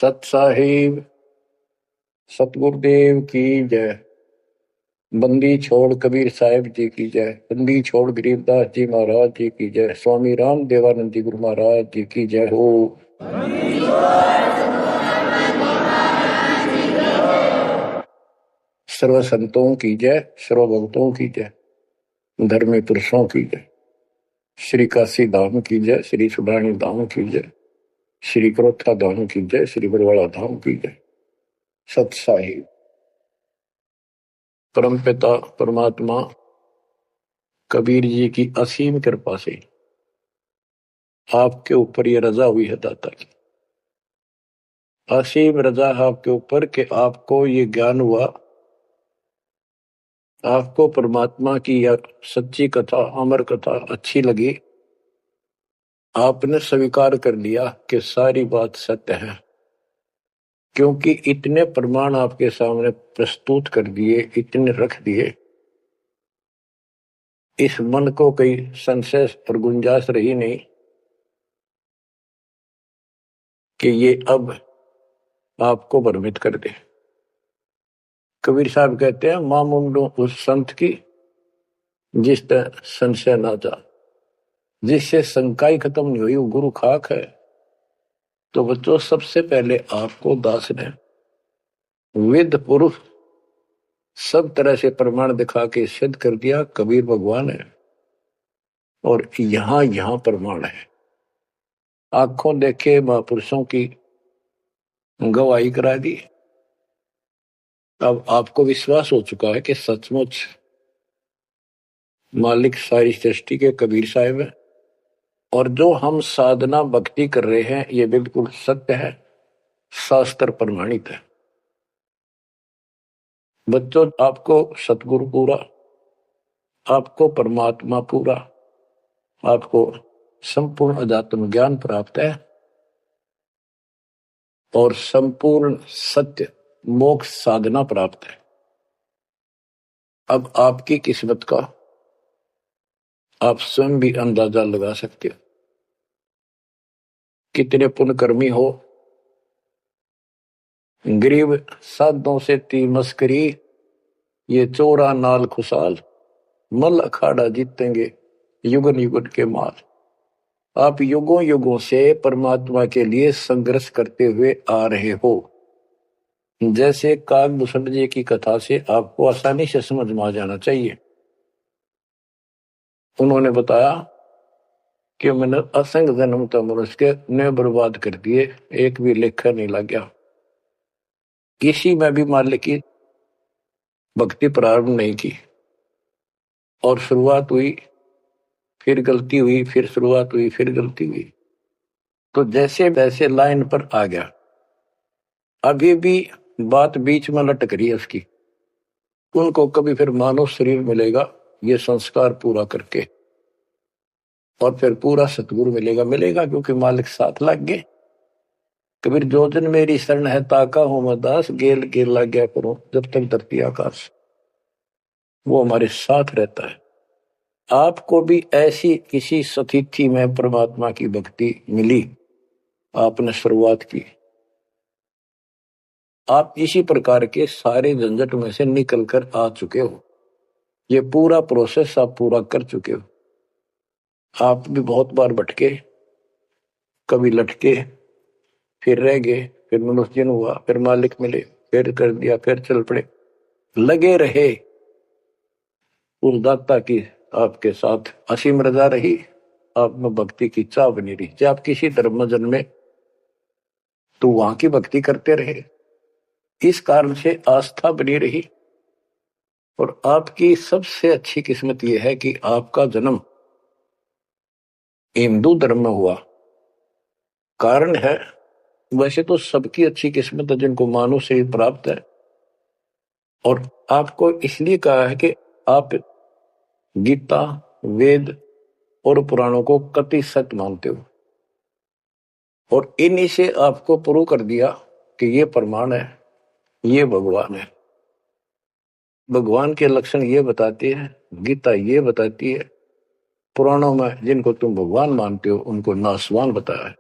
सत साहिब सतगुरुदेव की जय। बंदी छोड़ कबीर साहिब जी की जय। बंदी छोड़ गरीबदास जी महाराज जी की जय। स्वामी राम देवानंद जी गुरु महाराज जी की जय हो। सर्व संतों की जय, सर्व भक्तों की जय, धर्मी पुरुषों की जय। श्री काशी धाम की जय, श्री सुब्राणी धाम की जय, श्री क्रोथा धाम की जय, श्री बरवाड़ा धाम की जय। सत साहिब परमपिता परमात्मा कबीर जी की असीम कृपा से आपके ऊपर ये रजा हुई है दाता की। असीम रजा आपके ऊपर कि आपको ये ज्ञान हुआ, आपको परमात्मा की यह सच्ची कथा, अमर कथा अच्छी लगी। आपने स्वीकार कर लिया कि सारी बात सत्य है, क्योंकि इतने प्रमाण आपके सामने प्रस्तुत कर दिए, इतने रख दिए, इस मन को कोई संशय और गुंजाइश रही नहीं कि ये अब आपको भ्रमित कर दे। कबीर साहब कहते हैं, मां मुंडो उस संत की जिस पर संशय ना जा, जिससे शंकाई खत्म नहीं हुई, वो गुरु खाक है। तो बच्चों, सबसे पहले आपको दास ने वेद पुरुष सब तरह से प्रमाण दिखा के सिद्ध कर दिया कबीर भगवान है, और यहां प्रमाण है। आंखों देखे महापुरुषों की गवाही करा दी। अब आपको विश्वास हो चुका है कि सचमुच मालिक सारी सृष्टि के कबीर साहिब है, और जो हम साधना भक्ति कर रहे हैं ये बिल्कुल सत्य है, शास्त्र प्रमाणित है। बच्चों, आपको सतगुरु पूरा, आपको परमात्मा पूरा, आपको संपूर्ण अध्यात्म ज्ञान प्राप्त है, और संपूर्ण सत्य मोक्ष साधना प्राप्त है। अब आपकी किस्मत का आप स्वयं भी अंदाजा लगा सकते हो। कितने पुण्यकर्मी हो, गरीब साधों से ती मस्करी, ये चोरा नाल खुशाल, मल अखाड़ा जीतेंगे युगन युगन के माल। आप युगों युगों से परमात्मा के लिए संघर्ष करते हुए आ रहे हो। जैसे काकभूषण जी की कथा से आपको आसानी से समझ में आ जाना चाहिए। उन्होंने बताया कि मैंने असंख्य जन्म तो मनुष्य ने बर्बाद कर दिए, एक भी लेखा नहीं लग गया। किसी में भी मालिक की भक्ति प्रारंभ नहीं की, और शुरुआत हुई, फिर गलती हुई, फिर शुरुआत हुई, फिर गलती हुई। तो जैसे वैसे लाइन पर आ गया। अभी भी बात बीच में लटक रही है उसकी। उनको कभी फिर मानव शरीर मिलेगा ये संस्कार पूरा करके, और फिर पूरा सतगुरु मिलेगा, क्योंकि मालिक साथ लग गए। कबीर जो जन मेरी शरण है ताका हो मैं दास, गेल गेल लग गया करो जब तक धरती आकाश। वो हमारे साथ रहता है। आपको भी ऐसी किसी स्थिति में परमात्मा की भक्ति मिली, आपने शुरुआत की, आप इसी प्रकार के सारे झंझट में से निकल कर आ चुके हो। ये पूरा प्रोसेस आप पूरा कर चुके हो। आप भी बहुत बार भटके, कभी लटके, फिर रह गए, फिर मनुष्य जन्म हुआ, फिर मालिक मिले, फिर कर दिया, फिर चल पड़े। लगे रहे, उस दाता की आपके साथ असीम रजा रही, आप में भक्ति की चाह बनी रही। जब आप किसी धर्म में जन्मे तो वहां की भक्ति करते रहे, इस कारण से आस्था बनी रही। और आपकी सबसे अच्छी किस्मत यह है कि आपका जन्म हिंदू धर्म में हुआ। कारण है, वैसे तो सबकी अच्छी किस्मत है जिनको मानव शरीर प्राप्त है, और आपको इसलिए कहा है कि आप गीता, वेद और पुराणों को कति सत्य मानते हो, और इन्हीं से आपको प्रूव कर दिया कि ये प्रमाण है, ये भगवान है। भगवान के लक्षण ये बताते हैं, गीता ये बताती है, पुराणों में जिनको तुम भगवान मानते हो उनको नासवान बताया है।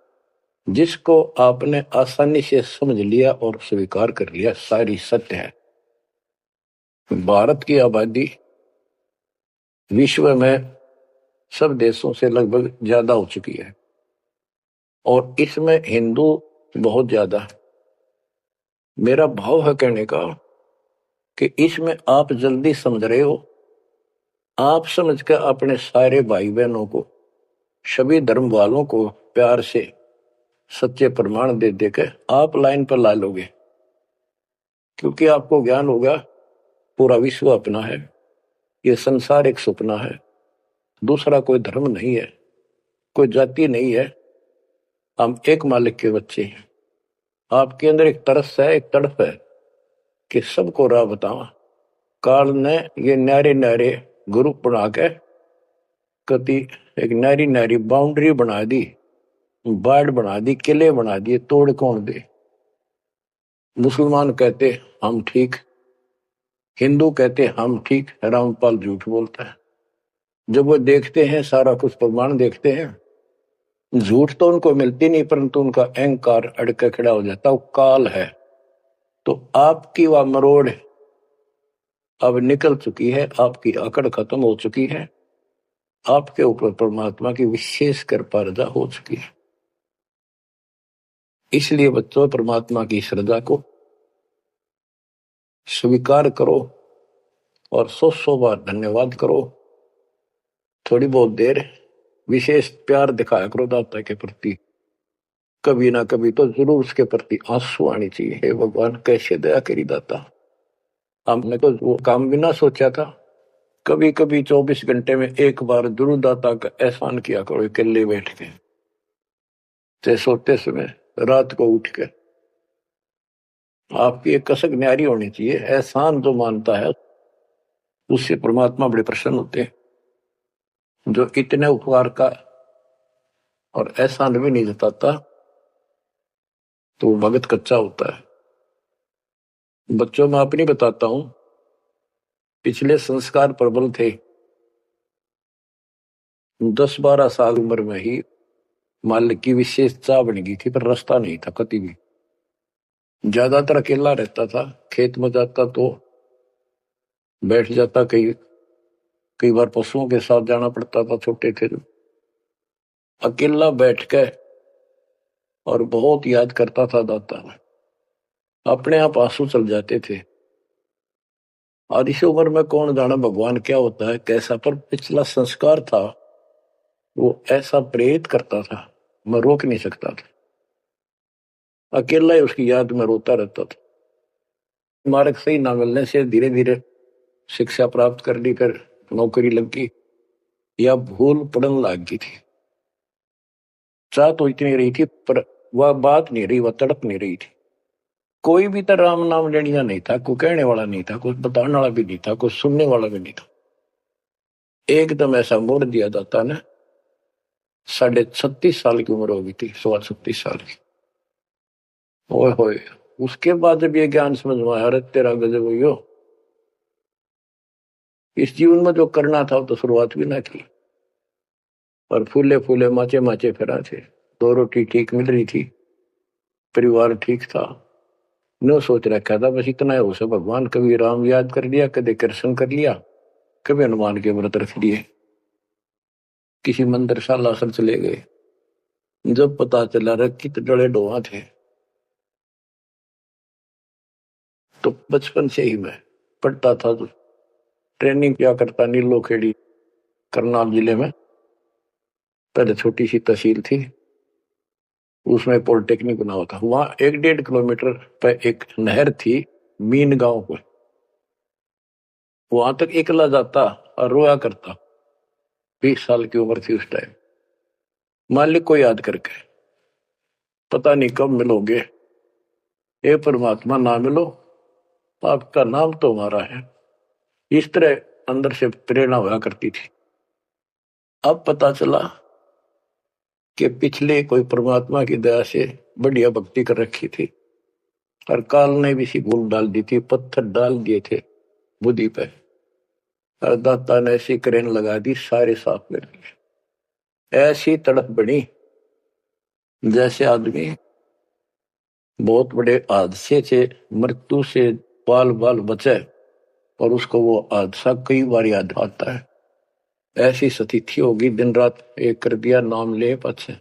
जिसको आपने आसानी से समझ लिया और स्वीकार कर लिया, सारी सत्य है। भारत की आबादी विश्व में सब देशों से लगभग ज्यादा हो चुकी है और इसमें हिंदू बहुत ज्यादा है। मेरा भाव है कहने का कि इसमें आप जल्दी समझ रहे हो। आप समझ कर अपने सारे भाई बहनों को, सभी धर्म वालों को प्यार से सच्चे प्रमाण दे देकर आप लाइन पर ला लोगे, क्योंकि आपको ज्ञान होगा पूरा विश्व अपना है, ये संसार एक सपना है, दूसरा कोई धर्म नहीं है, कोई जाति नहीं है, हम एक मालिक के बच्चे हैं। आपके अंदर एक तरस है, एक तड़प है कि सबको राह बतावा। काल ने ये न्यारे न्यारे ग्रुप बना के कति एक नारी नारी बाउंड्री बना दी, बाढ़ बना दी, किले बना दिए, तोड़ कौन दे। मुसलमान कहते हम ठीक, हिंदू कहते हम ठीक, रामपाल झूठ बोलता है। जब वो देखते हैं सारा कुछ प्रमाण देखते हैं, झूठ तो उनको मिलती नहीं, परंतु उनका अहंकार अड़के खड़ा हो जाता। वो काल है। तो आपकी वह मरोड़ अब निकल चुकी है, आपकी अकड़ खत्म हो चुकी है, आपके ऊपर परमात्मा की विशेष कृपा रजा हो चुकी है। इसलिए बच्चों, परमात्मा की श्रद्धा को स्वीकार करो और 100 बार धन्यवाद करो। थोड़ी बहुत देर विशेष प्यार दिखाया करो दाता के प्रति। कभी ना कभी तो जरूर उसके प्रति आंसू आनी चाहिए। हे भगवान, कैसे दया करी दाता, हमने तो वो काम भी ना सोचा था। कभी कभी 24 घंटे में एक बार जरूर दाता का एहसान किया करो, अकेले बैठ के, चाहे सोते समय, रात को उठ के। आपकी एक कसक न्यारी होनी चाहिए। एहसान जो मानता है उससे परमात्मा बड़े प्रसन्न होते हैं। जो इतने उपकार का और एहसान भी नहीं जताता तो वो भगत कच्चा होता है। बच्चों में अपनी बताता हूं, पिछले संस्कार प्रबल थे। 10-12 साल उम्र में ही मालिक की विशेष चाह बन गई थी, पर रास्ता नहीं था कति भी। ज्यादातर अकेला रहता था, खेत में जाता तो बैठ जाता, कई कई बार पशुओं के साथ जाना पड़ता था, छोटे थे जो। अकेला बैठ के और बहुत याद करता था दाता। अपने आप आंसू चल जाते थे। और इस उम्र में कौन जाना भगवान क्या होता है कैसा, पर पिछला संस्कार था वो ऐसा प्रेरित करता था, मैं रोक नहीं सकता था। अकेला ही उसकी याद में रोता रहता था। मार्ग सही ना मिलने से धीरे धीरे शिक्षा प्राप्त कर ली, फिर नौकरी लग गई, या भूल पड़न लग गई थी। चाह तो इतनी रही थी, पर वह बात नहीं रही, वह तड़प नहीं रही थी। कोई भी तो राम नाम लेनिया नहीं था, कोई कहने वाला नहीं था, कोई बताने वाला भी नहीं था, कोई सुनने वाला भी नहीं था। एकदम ऐसा मोड़ दिया दाता ने। 36.5 साल की उम्र हो गई थी, 36.5 साल की। ओए होए, उसके बाद जब ये ज्ञान समझ में आया, अरे तेरा गजब हो, इस जीवन में जो करना था वो तो शुरुआत भी ना की। और फूले फूले माचे माचे फिरा थे, 2 रोटी ठीक मिल रही थी, परिवार ठीक था। न सोच रखा था बस इतना है उसे भगवान, कभी राम याद कर लिया, कभी कृष्ण कर लिया, कभी हनुमान के व्रत रख लिए, किसी मंदिर शालासर चले गए। जब पता चला रहा कित डड़े डोहा थे, तो बचपन से ही मैं पढ़ता था। तो ट्रेनिंग क्या करता, नीलो खेड़ी करनाल जिले में पहले छोटी सी तहसील थी, उसमें पॉलिटेक्निक बना हुआ था। वहां 1-1.5 किलोमीटर पे एक नहर थी, मीन गांव को। वहां तक एकला जाता और रोया करता। 20 साल की उम्र थी उस टाइम। मालिक को याद करके, पता नहीं कब मिलोगे, हे परमात्मा ना मिलो, आपका नाम तो हमारा है। इस तरह अंदर से प्रेरणा हुआ करती थी। अब पता चला कि पिछले कोई परमात्मा की दया से बढ़िया भक्ति कर रखी थी, और काल ने भी सी भूल डाल दी थी, पत्थर डाल दिए थे बुद्धि पे, और दाता ने ऐसी करेन लगा दी, सारे साफ कर दिए। ऐसी तड़प बनी जैसे आदमी बहुत बड़े हादसे से, मृत्यु से बाल बाल बचे और उसको वो हादसा कई बार याद आता है, ऐसी स्थिति होगी। दिन रात एक कर दिया नाम ले पछे।